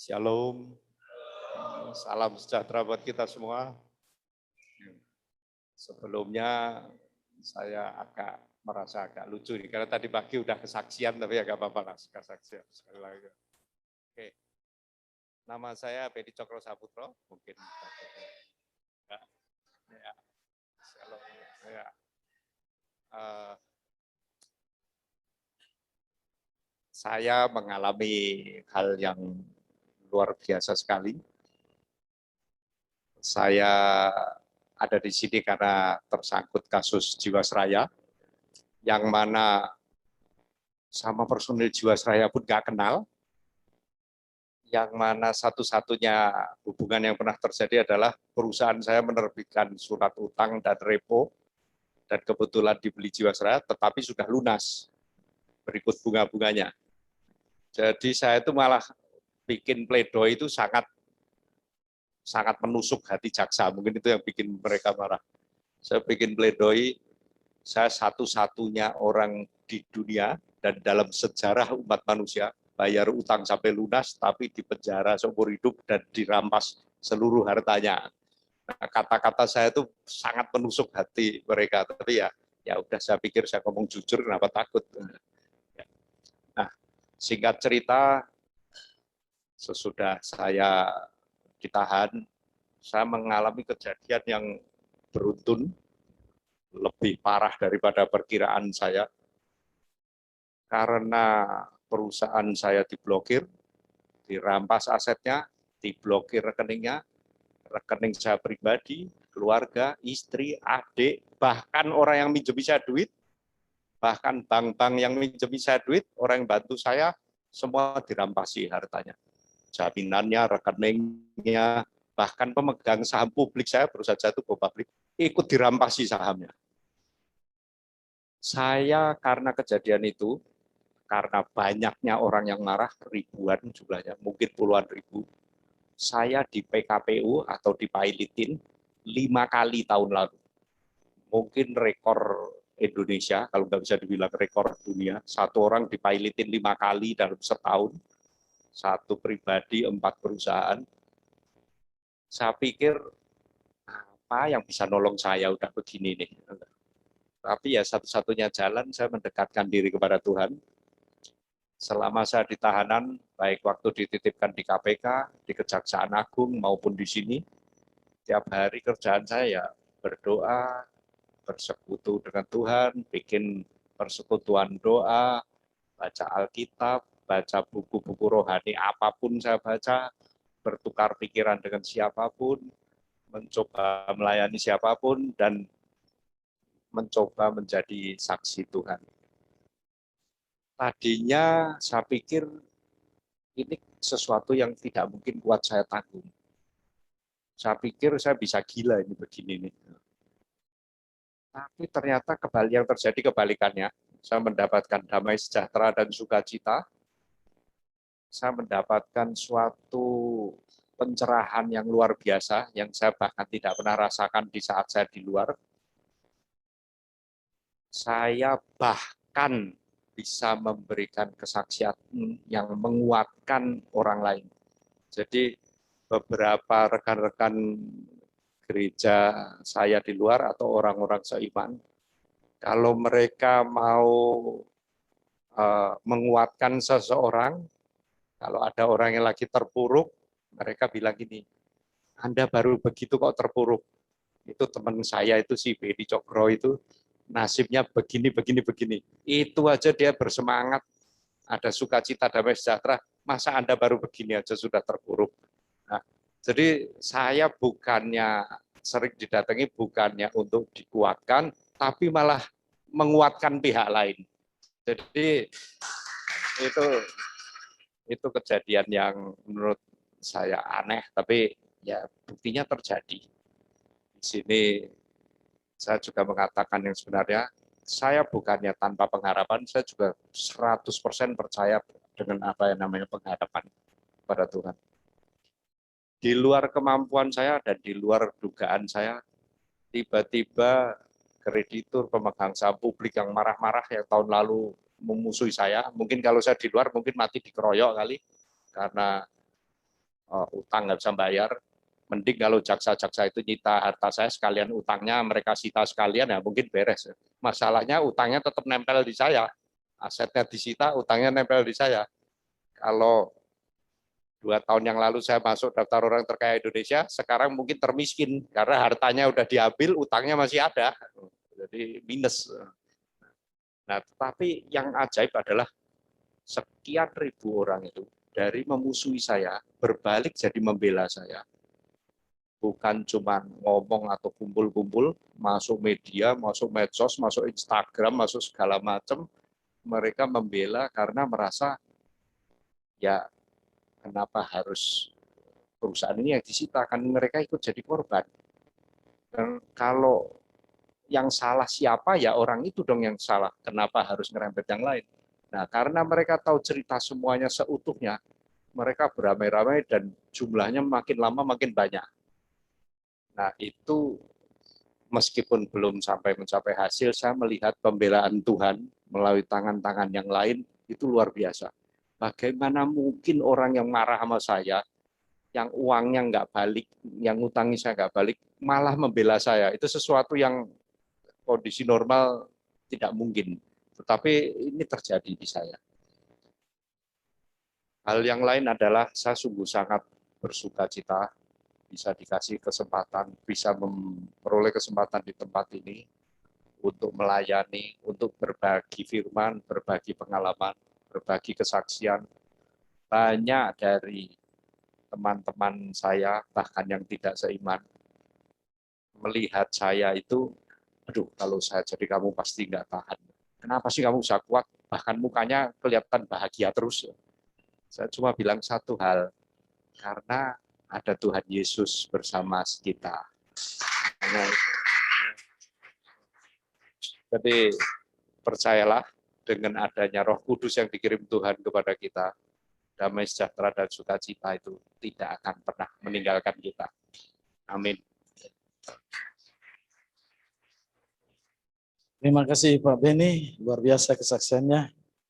Shalom, salam sejahtera buat kita semua. Sebelumnya saya merasa agak lucu nih, karena tadi pagi udah kesaksian, tapi agak apa-apa lah, kesaksian sekali lagi. Oke, nama saya Bedi Cokro Saputro, mungkin ya, shalom, ya. Saya mengalami hal yang luar biasa sekali. Saya ada di sini karena tersangkut kasus Jiwasraya, yang mana sama personil Jiwasraya pun nggak kenal, yang mana satu-satunya hubungan yang pernah terjadi adalah perusahaan saya menerbitkan surat utang dan repo, dan kebetulan dibeli Jiwasraya, tetapi sudah lunas, berikut bunga-bunganya. Jadi saya itu malah bikin pledoi itu sangat menusuk hati jaksa, mungkin itu yang bikin mereka marah. Saya bikin pledoi, saya satu-satunya orang di dunia dan dalam sejarah umat manusia bayar utang sampai lunas, tapi dipenjara seumur hidup dan dirampas seluruh hartanya. Nah, kata-kata saya itu sangat menusuk hati mereka, tapi ya udah, saya pikir saya ngomong jujur, kenapa takut. Nah, singkat cerita, sesudah saya ditahan, saya mengalami kejadian yang beruntun, lebih parah daripada perkiraan saya, karena perusahaan saya diblokir, dirampas asetnya, diblokir rekeningnya, rekening saya pribadi, keluarga, istri, adik, bahkan orang yang minjem saya duit, bahkan bank-bank yang minjem saya duit, orang yang bantu saya, semua dirampasi hartanya. Jaminannya, rekeningnya, bahkan pemegang saham publik saya, perusahaan saya itu go publik, ikut dirampasi sahamnya. Saya karena kejadian itu, karena banyaknya orang yang marah, ribuan jumlahnya, mungkin puluhan ribu, saya di PKPU atau dipailitin 5 kali tahun lalu. Mungkin rekor Indonesia, kalau nggak bisa dibilang rekor dunia, satu orang dipailitin 5 kali dalam setahun, satu pribadi, 4 perusahaan. Saya pikir, apa yang bisa nolong saya udah begini nih. Tapi ya satu-satunya jalan saya mendekatkan diri kepada Tuhan. Selama saya di tahanan, baik waktu dititipkan di KPK, di Kejaksaan Agung maupun di sini, tiap hari kerjaan saya ya berdoa, bersekutu dengan Tuhan, bikin persekutuan doa, baca Alkitab, baca buku-buku rohani apapun saya baca, bertukar pikiran dengan siapapun, mencoba melayani siapapun, dan mencoba menjadi saksi Tuhan. Tadinya saya pikir ini sesuatu yang tidak mungkin kuat saya tanggung. Saya pikir saya bisa gila ini begini nih. Tapi ternyata yang terjadi kebalikannya. Saya mendapatkan damai sejahtera dan sukacita. Saya mendapatkan suatu pencerahan yang luar biasa, yang saya bahkan tidak pernah rasakan di saat saya di luar. Saya bahkan bisa memberikan kesaksian yang menguatkan orang lain. Jadi beberapa rekan-rekan gereja saya di luar atau orang-orang seiman, kalau mereka mau menguatkan seseorang, kalau ada orang yang lagi terpuruk, mereka bilang gini, Anda baru begitu kok terpuruk. Itu teman saya itu si Bedi Cokro itu, nasibnya begini, begini, begini. Itu aja dia bersemangat, ada sukacita, damai sejahtera, masa Anda baru begini aja sudah terpuruk. Nah, jadi saya bukannya sering didatangi, bukannya untuk dikuatkan, tapi malah menguatkan pihak lain. Jadi itu kejadian yang menurut saya aneh, tapi ya buktinya terjadi. Di sini saya juga mengatakan yang sebenarnya, saya bukannya tanpa pengharapan, saya juga 100% percaya dengan apa yang namanya pengharapan pada Tuhan. Di luar kemampuan saya dan di luar dugaan saya, tiba-tiba kreditur pemegang saham publik yang marah-marah yang tahun lalu memusuhi saya, mungkin kalau saya di luar mungkin mati dikeroyok kali, karena utang nggak bisa bayar, mending kalau jaksa-jaksa itu nyita harta saya sekalian utangnya mereka sita sekalian, ya mungkin beres. Masalahnya utangnya tetap nempel di saya, asetnya disita, utangnya nempel di saya. Kalau 2 tahun yang lalu saya masuk daftar orang terkaya Indonesia, sekarang mungkin termiskin karena hartanya udah diambil, utangnya masih ada, jadi minus. Nah, tetapi yang ajaib adalah sekian ribu orang itu dari memusuhi saya berbalik jadi membela saya. Bukan cuma ngomong atau kumpul-kumpul, masuk media, masuk medsos, masuk Instagram, masuk segala macam, mereka membela karena merasa ya kenapa harus perusahaan ini yang disita, kan mereka ikut jadi korban. Dan kalau yang salah siapa, ya orang itu dong yang salah. Kenapa harus ngerempet yang lain? Nah, karena mereka tahu cerita semuanya seutuhnya, mereka beramai-ramai dan jumlahnya makin lama makin banyak. Nah, itu meskipun belum sampai mencapai hasil, saya melihat pembelaan Tuhan melalui tangan-tangan yang lain itu luar biasa. Bagaimana mungkin orang yang marah sama saya, yang uangnya nggak balik, yang ngutangi saya nggak balik, malah membela saya. Itu sesuatu yang kondisi normal tidak mungkin. Tetapi ini terjadi di saya. Hal yang lain adalah saya sungguh sangat bersuka cita bisa dikasih kesempatan, bisa memperoleh kesempatan di tempat ini untuk melayani, untuk berbagi firman, berbagi pengalaman, berbagi kesaksian. Banyak dari teman-teman saya, bahkan yang tidak seiman, melihat saya itu, aduh kalau saya jadi kamu pasti nggak tahan. Kenapa sih kamu bisa kuat? Bahkan mukanya kelihatan bahagia terus. Saya cuma bilang satu hal, karena ada Tuhan Yesus bersama kita. Jadi percayalah dengan adanya Roh Kudus yang dikirim Tuhan kepada kita, damai sejahtera dan sukacita itu tidak akan pernah meninggalkan kita. Amin. Terima kasih Pak Beni, luar biasa kesaksiannya.